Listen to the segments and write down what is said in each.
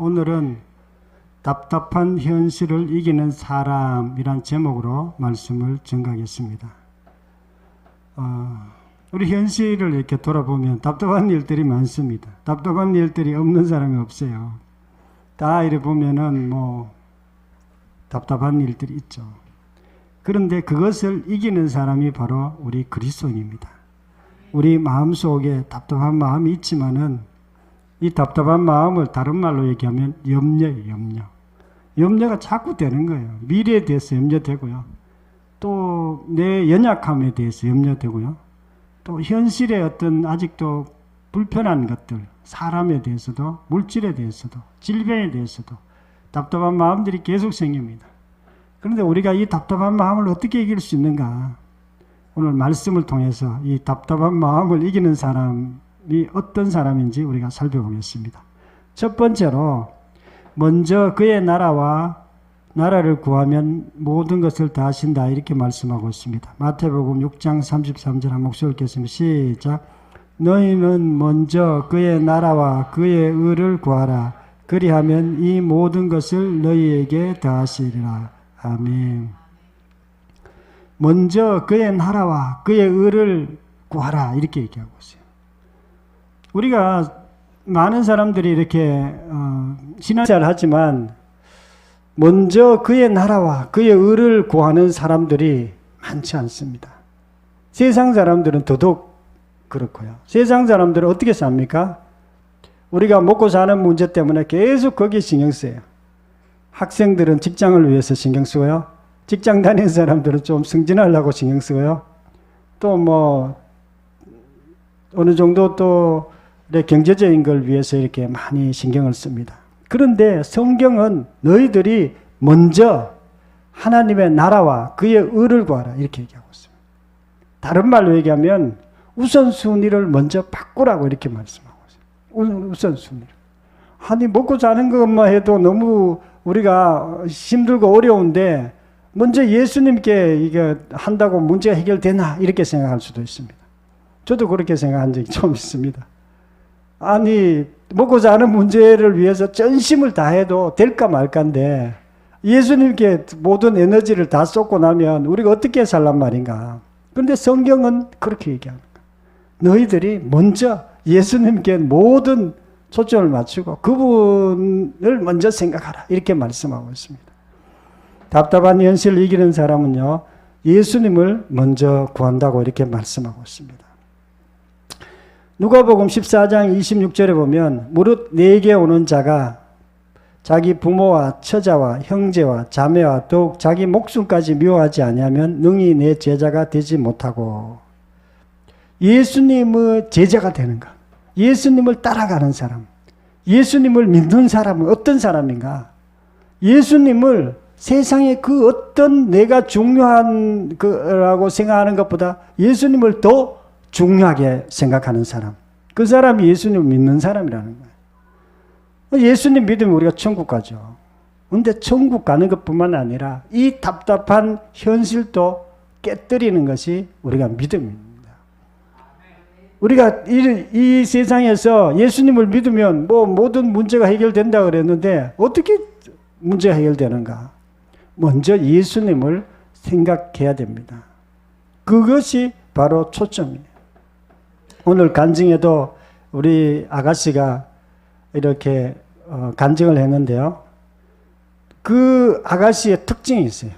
오늘은 답답한 현실을 이기는 사람이란 제목으로 말씀을 전가하겠습니다. 우리 현실을 이렇게 돌아보면 답답한 일들이 많습니다. 답답한 일들이 없는 사람이 없어요. 다 이래 보면은 답답한 일들이 있죠. 그런데 그것을 이기는 사람이 바로 우리 그리스도인입니다. 우리 마음속에 답답한 마음이 있지만은 이 답답한 마음을 다른 말로 얘기하면 염려예요. 염려가 자꾸 되는 거예요. 미래에 대해서 염려되고요. 또 내 연약함에 대해서 염려되고요. 또 현실의 어떤 아직도 불편한 것들, 사람에 대해서도, 물질에 대해서도, 질병에 대해서도 답답한 마음들이 계속 생깁니다. 그런데 우리가 이 답답한 마음을 어떻게 이길 수 있는가? 오늘 말씀을 통해서 이 답답한 마음을 이기는 사람이 어떤 사람인지 우리가 살펴보겠습니다. 첫 번째로 먼저 그의 나라를 구하면 모든 것을 다 하신다 이렇게 말씀하고 있습니다. 마태복음 6장 33절 한 목소리 읽겠습니다. 시작. 너희는 먼저 그의 나라와 그의 의를 구하라. 그리하면 이 모든 것을 너희에게 더하시리라. 아멘. 먼저 그의 나라와 그의 의를 구하라 이렇게 얘기하고 있어요. 우리가 많은 사람들이 이렇게 신앙생활을 하지만 먼저 그의 나라와 그의 의를 구하는 사람들이 많지 않습니다. 세상 사람들은 더더욱 그렇고요. 세상 사람들은 어떻게 삽니까? 우리가 먹고 사는 문제 때문에 계속 거기에 신경 써요. 학생들은 직장을 위해서 신경 쓰고요. 직장 다니는 사람들은 좀 승진하려고 신경 쓰고요. 또 어느 정도 또 경제적인 걸 위해서 이렇게 많이 신경을 씁니다. 그런데 성경은 너희들이 먼저 하나님의 나라와 그의 의를 구하라 이렇게 얘기하고 있습니다. 다른 말로 얘기하면 우선순위를 먼저 바꾸라고 이렇게 말씀하고 있어요. 우선순위를. 아니 먹고 사는 것만 해도 너무 우리가 힘들고 어려운데 먼저 예수님께 이게 한다고 문제가 해결되나 이렇게 생각할 수도 있습니다. 저도 그렇게 생각한 적이 좀 있습니다. 아니 먹고 사는 문제를 위해서 전심을 다해도 될까 말까인데 예수님께 모든 에너지를 다 쏟고 나면 우리가 어떻게 살란 말인가. 그런데 성경은 그렇게 얘기합니다. 너희들이 먼저 예수님께 모든 초점을 맞추고 그분을 먼저 생각하라 이렇게 말씀하고 있습니다. 답답한 현실을 이기는 사람은요 예수님을 먼저 구한다고 이렇게 말씀하고 있습니다. 누가복음 14장 26절에 보면 무릇 내게 오는 자가 자기 부모와 처자와 형제와 자매와 더욱 자기 목숨까지 미워하지 아니하면 능히 내 제자가 되지 못하고. 예수님의 제자가 되는 것, 예수님을 따라가는 사람, 예수님을 믿는 사람은 어떤 사람인가? 예수님을 세상에 그 어떤 내가 중요한 거라고 생각하는 것보다 예수님을 더 중요하게 생각하는 사람. 그 사람이 예수님을 믿는 사람이라는 거예요. 예수님 믿으면 우리가 천국 가죠. 그런데 천국 가는 것뿐만 아니라 이 답답한 현실도 깨뜨리는 것이 우리가 믿음입니다. 우리가 이 세상에서 예수님을 믿으면 모든 문제가 해결된다 그랬는데 어떻게 문제가 해결되는가? 먼저 예수님을 생각해야 됩니다. 그것이 바로 초점이에요. 오늘 간증에도 우리 아가씨가 이렇게 간증을 했는데요. 그 아가씨의 특징이 있어요.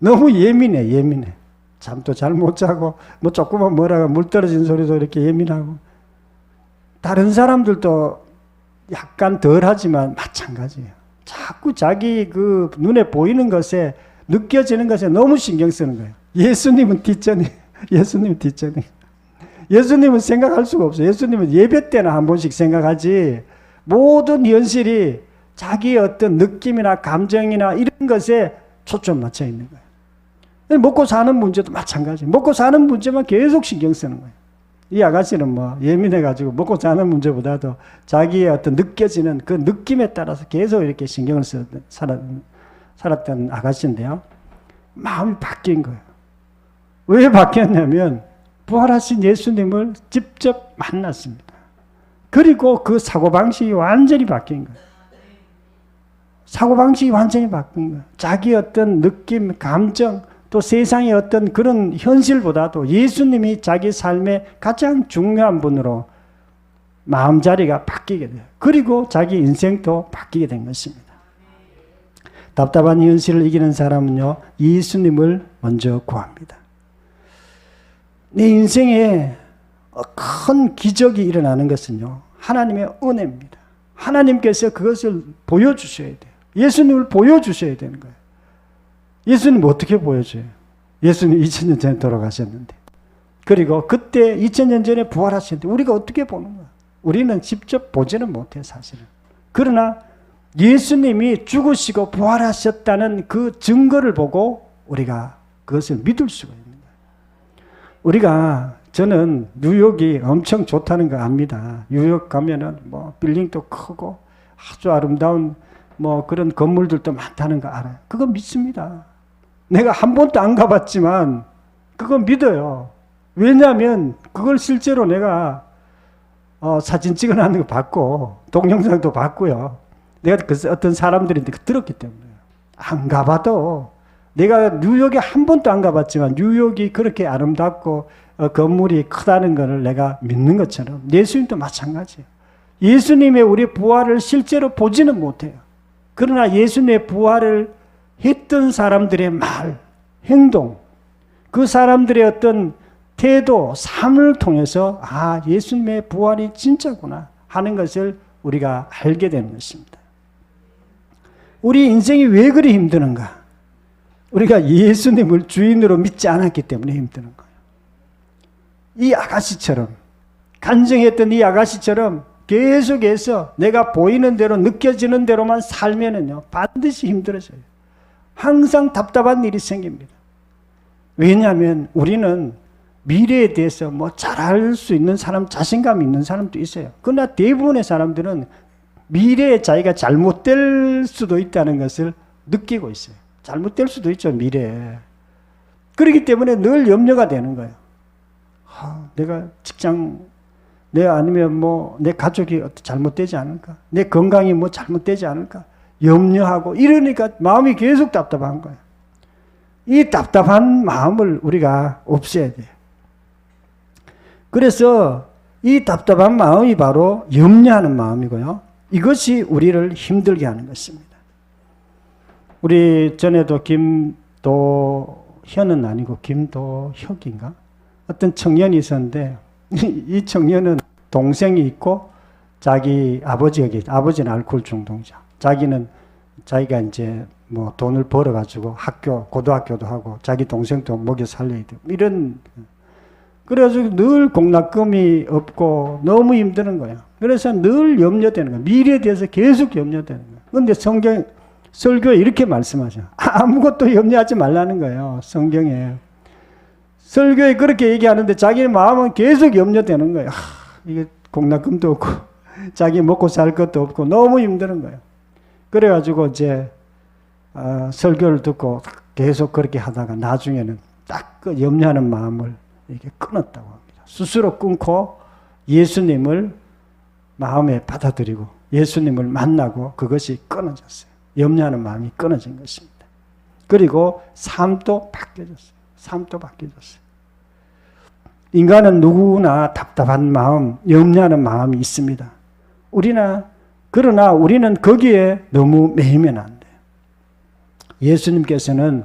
너무 예민해. 잠도 잘 못 자고 조그만 뭐라가 물 떨어진 소리도 이렇게 예민하고. 다른 사람들도 약간 덜하지만 마찬가지예요. 자꾸 자기 그 눈에 보이는 것에 느껴지는 것에 너무 신경 쓰는 거예요. 예수님은 뒷전이에요. 예수님은 생각할 수가 없어요. 예수님은 예배 때나 한 번씩 생각하지 모든 현실이 자기의 어떤 느낌이나 감정이나 이런 것에 초점 맞춰 있는 거예요. 먹고 사는 문제도 마찬가지. 먹고 사는 문제만 계속 신경 쓰는 거예요. 이 아가씨는 예민해가지고 먹고 사는 문제보다도 자기의 어떤 느껴지는 그 느낌에 따라서 계속 이렇게 신경을 살았던 아가씨인데요. 마음이 바뀐 거예요. 왜 바뀌었냐면 부활하신 예수님을 직접 만났습니다. 그리고 그 사고방식이 완전히 바뀐 거예요. 사고방식이 완전히 바뀐 거예요. 자기 어떤 느낌, 감정, 또 세상의 어떤 그런 현실보다도 예수님이 자기 삶의 가장 중요한 분으로 마음자리가 바뀌게 돼요. 그리고 자기 인생도 바뀌게 된 것입니다. 답답한 현실을 이기는 사람은요, 예수님을 먼저 구합니다. 내 인생에 큰 기적이 일어나는 것은요, 하나님의 은혜입니다. 하나님께서 그것을 보여주셔야 돼요. 예수님을 보여주셔야 되는 거예요. 예수님 어떻게 보여줘요? 예수님 2000년 전에 돌아가셨는데, 그리고 그때 2000년 전에 부활하셨는데 우리가 어떻게 보는 거야? 우리는 직접 보지는 못해요, 사실은. 그러나 예수님이 죽으시고 부활하셨다는 그 증거를 보고 우리가 그것을 믿을 수가 있는 거예요. 저는 뉴욕이 엄청 좋다는 거 압니다. 뉴욕 가면은 뭐 빌딩도 크고 아주 아름다운 뭐 그런 건물들도 많다는 거 알아요. 그거 믿습니다. 내가 한 번도 안 가봤지만 그거 믿어요. 왜냐하면 그걸 실제로 내가 사진 찍어놨는 거 봤고 동영상도 봤고요. 내가 어떤 사람들인데 들었기 때문에. 안 가봐도 내가 뉴욕에 한 번도 안 가봤지만 뉴욕이 그렇게 아름답고 건물이 크다는 것을 내가 믿는 것처럼 예수님도 마찬가지예요. 예수님의 우리 부활을 실제로 보지는 못해요. 그러나 예수님의 부활을 했던 사람들의 말, 행동, 그 사람들의 어떤 태도, 삶을 통해서 예수님의 부활이 진짜구나 하는 것을 우리가 알게 되는 것입니다. 우리 인생이 왜 그리 힘드는가? 우리가 예수님을 주인으로 믿지 않았기 때문에 힘드는 거예요. 이 아가씨처럼, 간증했던 이 아가씨처럼 계속해서 내가 보이는 대로 느껴지는 대로만 살면은요, 반드시 힘들어져요. 항상 답답한 일이 생깁니다. 왜냐하면 우리는 미래에 대해서 뭐 잘할 수 있는 사람, 자신감 있는 사람도 있어요. 그러나 대부분의 사람들은 미래에 자기가 잘못될 수도 있다는 것을 느끼고 있어요. 잘못될 수도 있죠, 미래에. 그렇기 때문에 늘 염려가 되는 거예요. 내가 직장, 아니면 뭐 내 가족이 잘못되지 않을까? 내 건강이 뭐 잘못되지 않을까? 염려하고 이러니까 마음이 계속 답답한 거예요. 이 답답한 마음을 우리가 없애야 돼요. 그래서 이 답답한 마음이 바로 염려하는 마음이고요. 이것이 우리를 힘들게 하는 것입니다. 우리 전에도 김도현은 아니고 김도혁인가? 어떤 청년이 있었는데 이 청년은 동생이 있고 자기 아버지는 알코올 중독자. 자기가 이제 뭐 돈을 벌어가지고 고등학교도 하고 자기 동생도 먹여 살려야 되고 그래가지고 늘 공납금이 없고 너무 힘드는 거예요. 그래서 늘 염려되는 거예요. 미래에 대해서 계속 염려되는 거예요. 그런데 설교에 이렇게 말씀하죠. 아무것도 염려하지 말라는 거예요. 성경에. 설교에 그렇게 얘기하는데 자기 마음은 계속 염려되는 거예요. 이게 공납금도 없고 자기 먹고 살 것도 없고 너무 힘드는 거예요. 그래가지고 이제 설교를 듣고 계속 그렇게 하다가 나중에는 딱 그 염려하는 마음을 이렇게 끊었다고 합니다. 스스로 끊고 예수님을 마음에 받아들이고 예수님을 만나고 그것이 끊어졌어요. 염려하는 마음이 끊어진 것입니다. 그리고 삶도 바뀌어졌어요. 인간은 누구나 답답한 마음, 염려하는 마음이 있습니다. 그러나 우리는 거기에 너무 매이면 안 돼요. 예수님께서는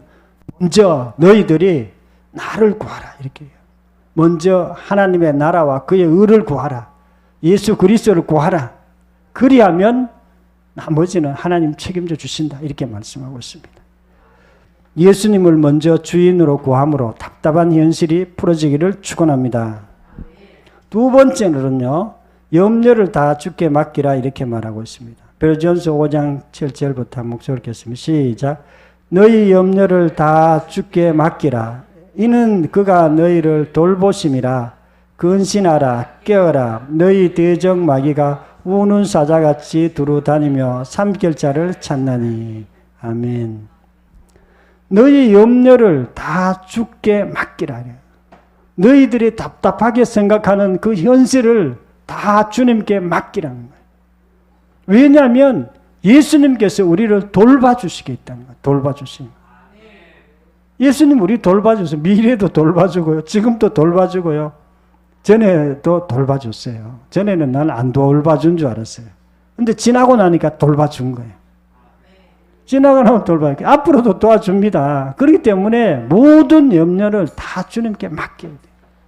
먼저 너희들이 나를 구하라 이렇게 해요. 먼저 하나님의 나라와 그의 의를 구하라. 예수 그리스도를 구하라. 그리하면 나머지는 하나님 책임져 주신다 이렇게 말씀하고 있습니다. 예수님을 먼저 주인으로 구함으로 답답한 현실이 풀어지기를 축원합니다. 두 번째는요, 염려를 다 주께 맡기라 이렇게 말하고 있습니다. 베드로전서 5장 7절부터 한 목소리 읽겠습니다. 시작. 너희 염려를 다 주께 맡기라. 이는 그가 너희를 돌보심이라. 근신하라, 깨어라. 너희 대적 마귀가 우는 사자같이 두루 다니며 삼킬자를 찾나니. 아멘. 너희 염려를 다 주께 맡기라. 너희들이 답답하게 생각하는 그 현실을 다 주님께 맡기라는 거예요. 왜냐하면 예수님께서 우리를 돌봐주시겠다는 거예요. 돌봐주시는 거예요. 예수님 우리 돌봐주세요. 미래도 돌봐주고요. 지금도 돌봐주고요. 전에도 돌봐줬어요. 전에는 나는 안 돌봐준 줄 알았어요. 근데 지나고 나니까 돌봐준 거예요. 지나고 나면 돌봐줄게요. 앞으로도 도와줍니다. 그렇기 때문에 모든 염려를 다 주님께 맡겨야 돼요.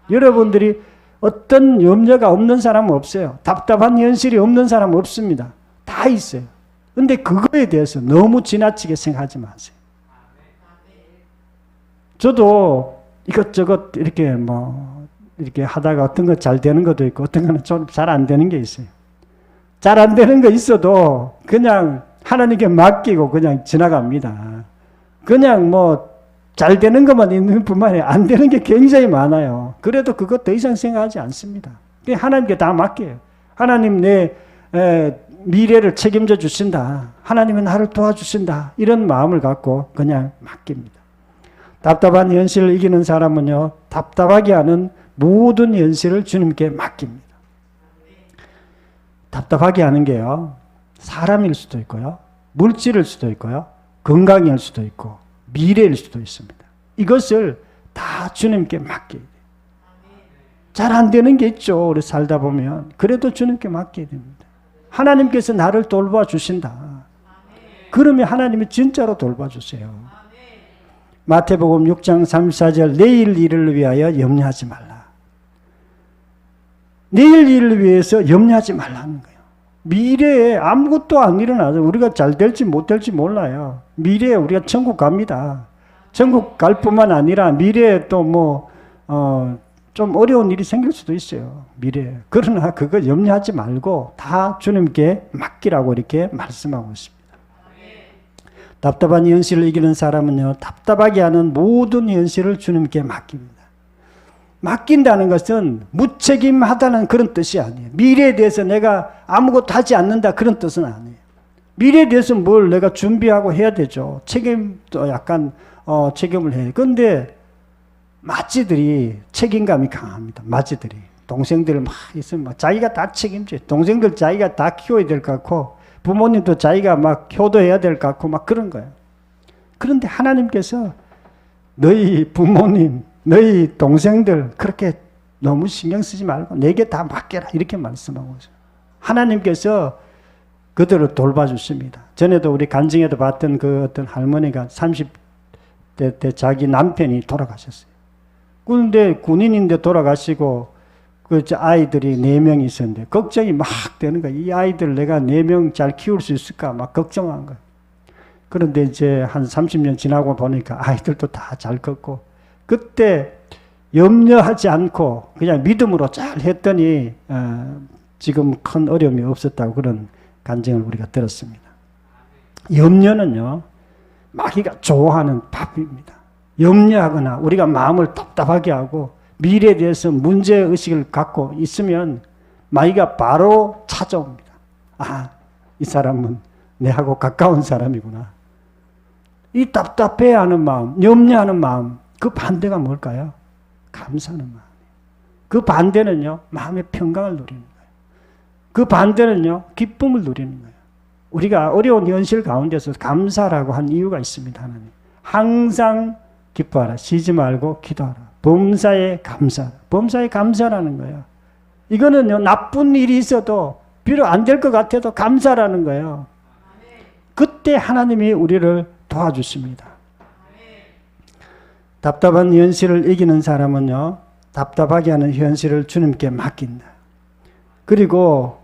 여러분들이 어떤 염려가 없는 사람은 없어요. 답답한 현실이 없는 사람은 없습니다. 다 있어요. 근데 그거에 대해서 너무 지나치게 생각하지 마세요. 저도 이것저것 이렇게 이렇게 하다가 어떤 거 잘 되는 것도 있고 어떤 거는 좀 잘 안 되는 게 있어요. 잘 안 되는 거 있어도 그냥 하나님께 맡기고 그냥 지나갑니다. 그냥 잘 되는 것만 있는 뿐만 아니라 안 되는 게 굉장히 많아요. 그래도 그거 더 이상 생각하지 않습니다. 그냥 하나님께 다 맡겨요. 하나님 내 미래를 책임져 주신다. 하나님은 나를 도와주신다. 이런 마음을 갖고 그냥 맡깁니다. 답답한 현실을 이기는 사람은요, 답답하게 하는 모든 현실을 주님께 맡깁니다. 답답하게 하는 게요, 사람일 수도 있고요, 물질일 수도 있고요, 건강일 수도 있고, 미래일 수도 있습니다. 이것을 다 주님께 맡겨야 돼요. 잘 안 되는 게 있죠. 우리 살다 보면. 그래도 주님께 맡겨야 됩니다. 하나님께서 나를 돌봐주신다. 그러면 하나님이 진짜로 돌봐주세요. 마태복음 6장 34절 내일 일을 위하여 염려하지 말라. 내일 일을 위해서 염려하지 말라는 거예요. 미래에 아무것도 안 일어나서 우리가 잘 될지 못 될지 몰라요. 미래에 우리가 천국 갑니다. 천국 갈 뿐만 아니라 미래에 또 좀 어려운 일이 생길 수도 있어요. 미래에. 그러나 그거 염려하지 말고 다 주님께 맡기라고 이렇게 말씀하고 있습니다. 답답한 현실을 이기는 사람은요, 답답하게 하는 모든 현실을 주님께 맡깁니다. 맡긴다는 것은 무책임하다는 그런 뜻이 아니에요. 미래에 대해서 내가 아무것도 하지 않는다 그런 뜻은 아니에요. 미래에 대해서 뭘 내가 준비하고 해야 되죠. 책임도 약간 책임을 해요. 그런데 마지들이 책임감이 강합니다. 마지들이. 동생들 막 있으면 자기가 다 책임져요. 동생들 자기가 다 키워야 될 것 같고 부모님도 자기가 막 효도해야 될 것 같고 막 그런 거예요. 그런데 하나님께서 너희 부모님, 너희 동생들 그렇게 너무 신경 쓰지 말고 내게 다 맡겨라 이렇게 말씀하고 있어요. 하나님께서 그들을 돌봐주십니다. 전에도 우리 간증에도 봤던 그 어떤 할머니가 30대 때 자기 남편이 돌아가셨어요. 그런데 군인인데 돌아가시고 그 아이들이 4명이 있었는데 걱정이 막 되는 거야. 이 아이들 내가 4명 잘 키울 수 있을까 막 걱정한 거야. 그런데 이제 한 30년 지나고 보니까 아이들도 다 잘 컸고 그때 염려하지 않고 그냥 믿음으로 잘 했더니 지금 큰 어려움이 없었다고 그런 간증을 우리가 들었습니다. 염려는요, 마귀가 좋아하는 법입니다. 염려하거나 우리가 마음을 답답하게 하고 미래에 대해서 문제의식을 갖고 있으면 마귀가 바로 찾아옵니다. 아, 이 사람은 내하고 가까운 사람이구나. 이 답답해하는 마음, 염려하는 마음, 그 반대가 뭘까요? 감사하는 마음이에요. 그 반대는요, 마음의 평강을 누리는 거예요. 그 반대는요, 기쁨을 누리는 거예요. 우리가 어려운 현실 가운데서 감사라고 한 이유가 있습니다. 하나님. 항상 기뻐하라. 쉬지 말고 기도하라. 범사에 감사. 범사에 감사라는 거예요. 이거는요, 나쁜 일이 있어도 비록 안 될 것 같아도 감사라는 거예요. 그때 하나님이 우리를 도와주십니다. 답답한 현실을 이기는 사람은요, 답답하게 하는 현실을 주님께 맡긴다. 그리고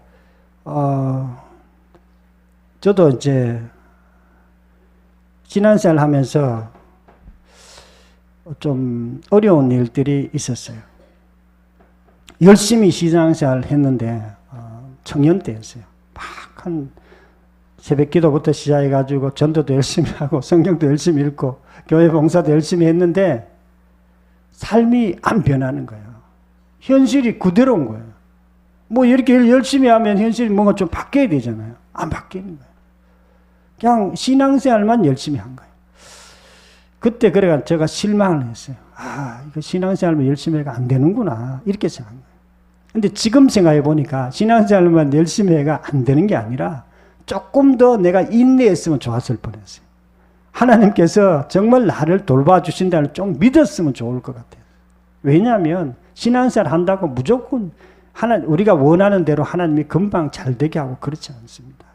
저도 이제 신앙생활 하면서 좀 어려운 일들이 있었어요. 열심히 신앙생활을 했는데 청년 때였어요. 막 한 새벽 기도부터 시작해가지고 전도도 열심히 하고 성경도 열심히 읽고 교회 봉사도 열심히 했는데 삶이 안 변하는 거예요. 현실이 그대로인 거예요. 뭐 이렇게 열심히 하면 현실이 뭔가 좀 바뀌어야 되잖아요. 안 바뀌는 거예요. 그냥 신앙생활만 열심히 한 거예요. 그때 그래가 제가 실망을 했어요. 아, 이거 신앙생활만 열심히 해가 안 되는구나. 이렇게 생각한 거예요. 근데 지금 생각해 보니까 신앙생활만 열심히 해가 안 되는 게 아니라 조금 더 내가 인내했으면 좋았을 뻔했어요. 하나님께서 정말 나를 돌봐주신다는 좀 믿었으면 좋을 것 같아요. 왜냐하면 신앙생활 한다고 무조건 우리가 원하는 대로 하나님이 금방 잘 되게 하고 그렇지 않습니다.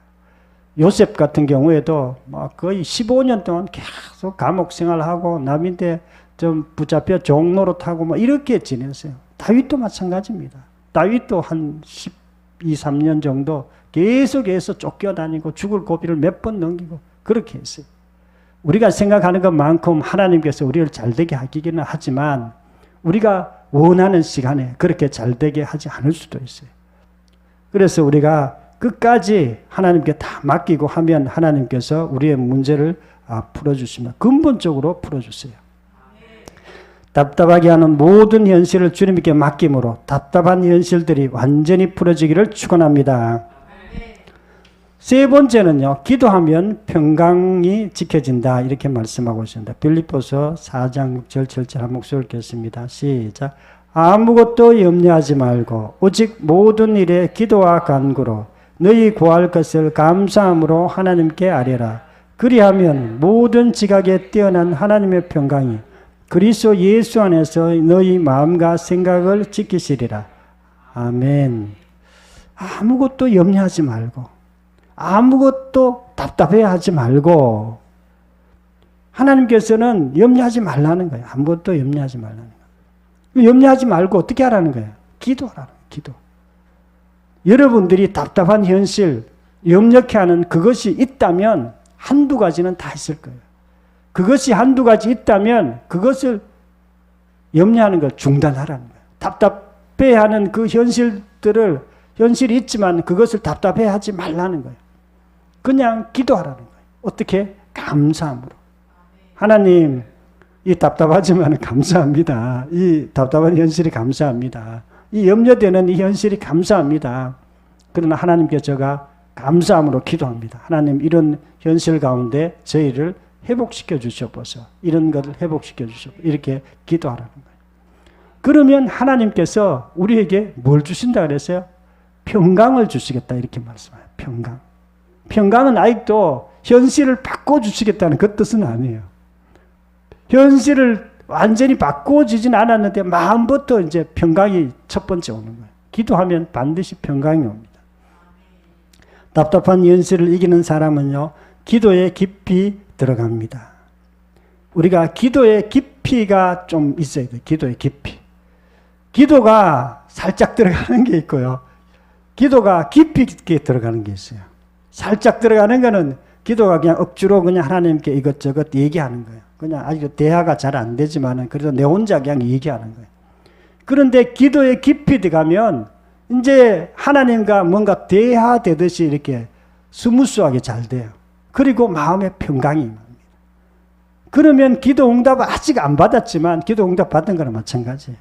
요셉 같은 경우에도 거의 15년 동안 계속 감옥 생활하고 남인데 좀 붙잡혀 종노릇하고 이렇게 지냈어요. 다윗도 마찬가지입니다. 다윗도 한 12, 3년 정도 계속해서 쫓겨다니고 죽을 고비를 몇 번 넘기고 그렇게 했어요. 우리가 생각하는 것만큼 하나님께서 우리를 잘되게 하기는 하지만 우리가 원하는 시간에 그렇게 잘되게 하지 않을 수도 있어요. 그래서 우리가 끝까지 하나님께 다 맡기고 하면 하나님께서 우리의 문제를 풀어주십니다. 근본적으로 풀어주세요. 답답하게 하는 모든 현실을 주님께 맡김으로 답답한 현실들이 완전히 풀어지기를 축원합니다. 세 번째는요, 기도하면 평강이 지켜진다 이렇게 말씀하고 있습니다. 빌립보서 4장 6절 7절 한 목소리 읽겠습니다. 시작. 아무것도 염려하지 말고 오직 모든 일에 기도와 간구로 너희 구할 것을 감사함으로 하나님께 아뢰라. 그리하면 모든 지각에 뛰어난 하나님의 평강이 그리스도 예수 안에서 너희 마음과 생각을 지키시리라. 아멘. 아무것도 염려하지 말고 아무것도 답답해하지 말고 하나님께서는 염려하지 말라는 거예요. 아무것도 염려하지 말라는 거예요. 염려하지 말고 어떻게 하라는 거예요? 기도하라는 거예요. 기도. 여러분들이 답답한 현실, 염려케 하는 그것이 있다면 한두 가지는 다 있을 거예요. 그것이 한두 가지 있다면 그것을 염려하는 걸 중단하라는 거예요. 답답해하는 그 현실이 있지만 그것을 답답해하지 말라는 거예요. 그냥 기도하라는 거예요. 어떻게? 감사함으로. 하나님, 이 답답하지만 감사합니다. 이 답답한 현실이 감사합니다. 이 염려되는 이 현실이 감사합니다. 그러나 하나님께 제가 감사함으로 기도합니다. 하나님, 이런 현실 가운데 저희를 회복시켜 주시옵소서. 이런 것을 회복시켜 주시옵소서. 이렇게 기도하라는 거예요. 그러면 하나님께서 우리에게 뭘 주신다 그랬어요? 평강을 주시겠다 이렇게 말씀해요. 평강. 평강은 아직도 현실을 바꿔주시겠다는 그 뜻은 아니에요. 현실을 완전히 바꿔주진 않았는데 마음부터 이제 평강이 첫 번째 오는 거예요. 기도하면 반드시 평강이 옵니다. 답답한 현실을 이기는 사람은요, 기도에 깊이 들어갑니다. 우리가 기도의 깊이가 좀 있어야 돼요. 기도의 깊이. 기도가 살짝 들어가는 게 있고요. 기도가 깊이 있게 들어가는 게 있어요. 살짝 들어가는 거는 기도가 그냥 억지로 그냥 하나님께 이것저것 얘기하는 거예요. 그냥 아직 대화가 잘 안 되지만은 그래도 내 혼자 그냥 얘기하는 거예요. 그런데 기도에 깊이 들어가면 이제 하나님과 뭔가 대화되듯이 이렇게 스무스하게 잘 돼요. 그리고 마음의 평강이 임합니다. 그러면 기도 응답 아직 안 받았지만 기도 응답 받은 거랑 마찬가지예요.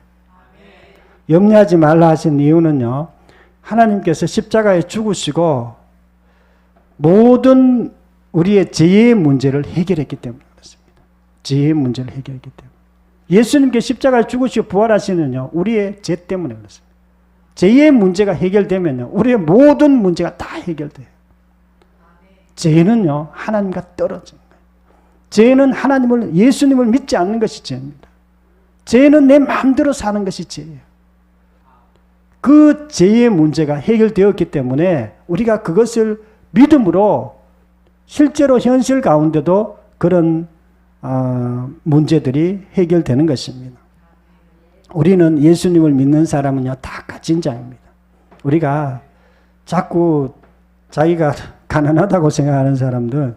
염려하지 말라 하신 이유는요, 하나님께서 십자가에 죽으시고 모든 우리의 죄의 문제를 해결했기 때문에 그렇습니다. 죄의 문제를 해결했기 때문에. 예수님께 십자가에 죽으시고 부활하시는요, 우리의 죄 때문에 그렇습니다. 죄의 문제가 해결되면요, 우리의 모든 문제가 다 해결돼요. 죄는요, 하나님과 떨어진 거예요. 죄는 예수님을 믿지 않는 것이 죄입니다. 죄는 내 마음대로 사는 것이 죄예요. 그 죄의 문제가 해결되었기 때문에 우리가 그것을 믿음으로 실제로 현실 가운데도 그런 문제들이 해결되는 것입니다. 우리는 예수님을 믿는 사람은요, 다 가진 자입니다. 우리가 자꾸 자기가 가난하다고 생각하는 사람들,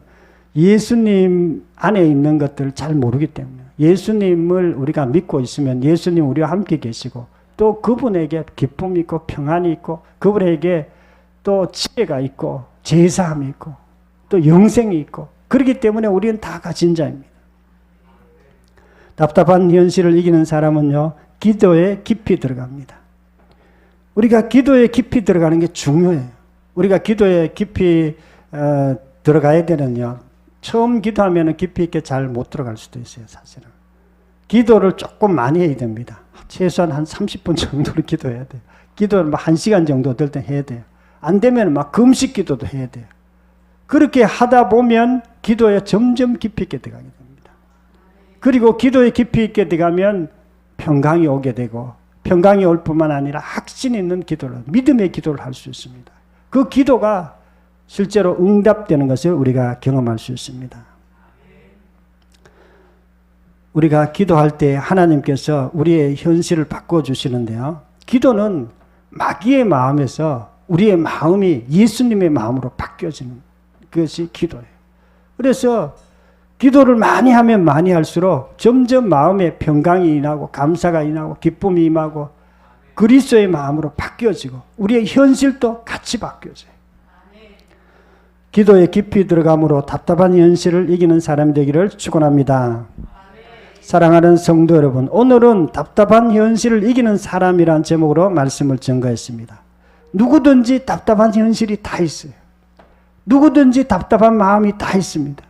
예수님 안에 있는 것들을 잘 모르기 때문에, 예수님을 우리가 믿고 있으면 예수님 우리와 함께 계시고 또 그분에게 기쁨이 있고 평안이 있고 그분에게 또 지혜가 있고 제사함이 있고 또 영생이 있고 그렇기 때문에 우리는 다 가진 자입니다. 답답한 현실을 이기는 사람은요, 기도에 깊이 들어갑니다. 우리가 기도에 깊이 들어가는 게 중요해요. 우리가 기도에 깊이 들어가야 되는요, 처음 기도하면 깊이 있게 잘 못 들어갈 수도 있어요. 사실은 기도를 조금 많이 해야 됩니다. 최소한 한 30분 정도를 기도해야 돼요. 기도를 1시간 정도 될 때 해야 돼요. 안 되면 막 금식 기도도 해야 돼요. 그렇게 하다 보면 기도에 점점 깊이 있게 들어가게 됩니다. 그리고 기도에 깊이 있게 들어가면 평강이 오게 되고, 평강이 올 뿐만 아니라 확신 있는 기도를, 믿음의 기도를 할 수 있습니다. 그 기도가 실제로 응답되는 것을 우리가 경험할 수 있습니다. 우리가 기도할 때 하나님께서 우리의 현실을 바꿔주시는데요. 기도는 마귀의 마음에서 우리의 마음이 예수님의 마음으로 바뀌어지는 것이 기도예요. 그래서 기도를 많이 하면 많이 할수록 점점 마음에 평강이 임하고 감사가 임하고 기쁨이 임하고 그리스도의 마음으로 바뀌어지고 우리의 현실도 같이 바뀌어져요. 기도에 깊이 들어감으로 답답한 현실을 이기는 사람이 되기를 축원합니다. 사랑하는 성도 여러분, 오늘은 답답한 현실을 이기는 사람이란 제목으로 말씀을 전가했습니다. 누구든지 답답한 현실이 다 있어요. 누구든지 답답한 마음이 다 있습니다.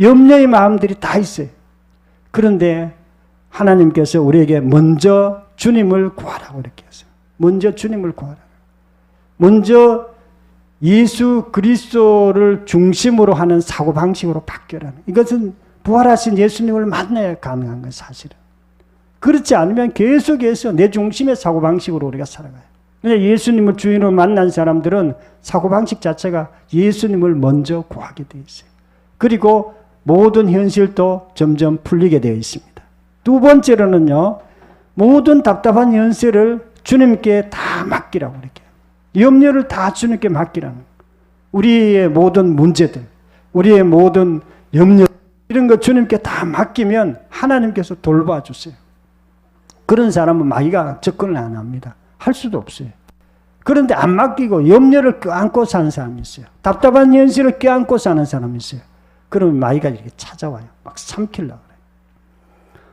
염려의 마음들이 다 있어요. 그런데 하나님께서 우리에게 먼저 주님을 구하라고 이렇게 했어요. 먼저 주님을 구하라. 먼저 예수 그리스도를 중심으로 하는 사고방식으로 바뀌라는, 이것은 부활하신 예수님을 만나야 가능한 거예요, 사실은. 그렇지 않으면 계속해서 내 중심의 사고방식으로 우리가 살아가요. 근데 예수님을 주인으로 만난 사람들은 사고방식 자체가 예수님을 먼저 구하게 되어 있어요. 그리고 모든 현실도 점점 풀리게 되어 있습니다. 두 번째로는요, 모든 답답한 현실을 주님께 다 맡기라고 이렇게. 염려를 다 주님께 맡기라는. 우리의 모든 문제들, 우리의 모든 염려, 이런 거 주님께 다 맡기면 하나님께서 돌봐주세요. 그런 사람은 마귀가 접근을 안 합니다. 할 수도 없어요. 그런데 안 맡기고 염려를 껴안고 사는 사람이 있어요. 답답한 현실을 껴안고 사는 사람이 있어요. 그러면 마귀가 이렇게 찾아와요. 막 삼키려고 그래요.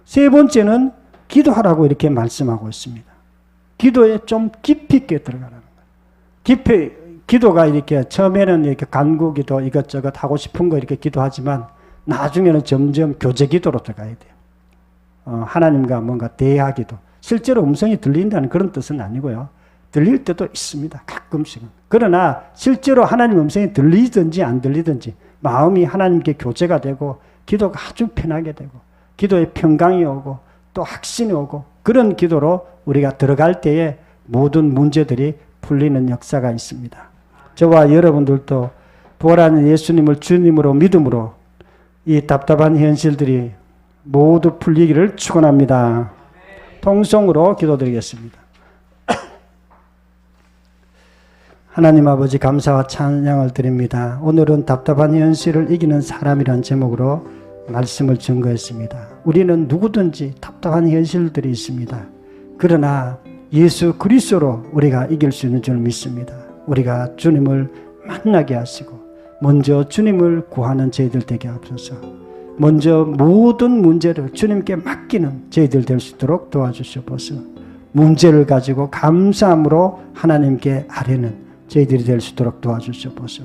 세 번째는 기도하라고 이렇게 말씀하고 있습니다. 기도에 좀 깊이 있게 들어가라는 거예요. 깊이, 기도가 이렇게 처음에는 이렇게 간구기도 이것저것 하고 싶은 거 이렇게 기도하지만 나중에는 점점 교제 기도로 들어가야 돼요. 하나님과 뭔가 대화기도. 실제로 음성이 들린다는 그런 뜻은 아니고요. 들릴 때도 있습니다. 가끔씩은. 그러나 실제로 하나님 음성이 들리든지 안 들리든지 마음이 하나님께 교제가 되고 기도가 아주 편하게 되고 기도에 평강이 오고 또 확신이 오고 그런 기도로 우리가 들어갈 때에 모든 문제들이 풀리는 역사가 있습니다. 저와 여러분들도 부활하는 예수님을 주님으로 믿음으로 이 답답한 현실들이 모두 풀리기를 축원합니다. 통성으로 기도드리겠습니다. 하나님 아버지, 감사와 찬양을 드립니다. 오늘은 답답한 현실을 이기는 사람이란 제목으로 말씀을 증거했습니다. 우리는 누구든지 답답한 현실들이 있습니다. 그러나 예수 그리스도로 우리가 이길 수 있는 줄 믿습니다. 우리가 주님을 만나게 하시고 먼저 주님을 구하는 저희들 되게 하옵소서. 먼저 모든 문제를 주님께 맡기는 저희들 될 수 있도록 도와주시옵소서. 문제를 가지고 감사함으로 하나님께 아뢰는 저희들이 될 수 있도록 도와주시옵소서.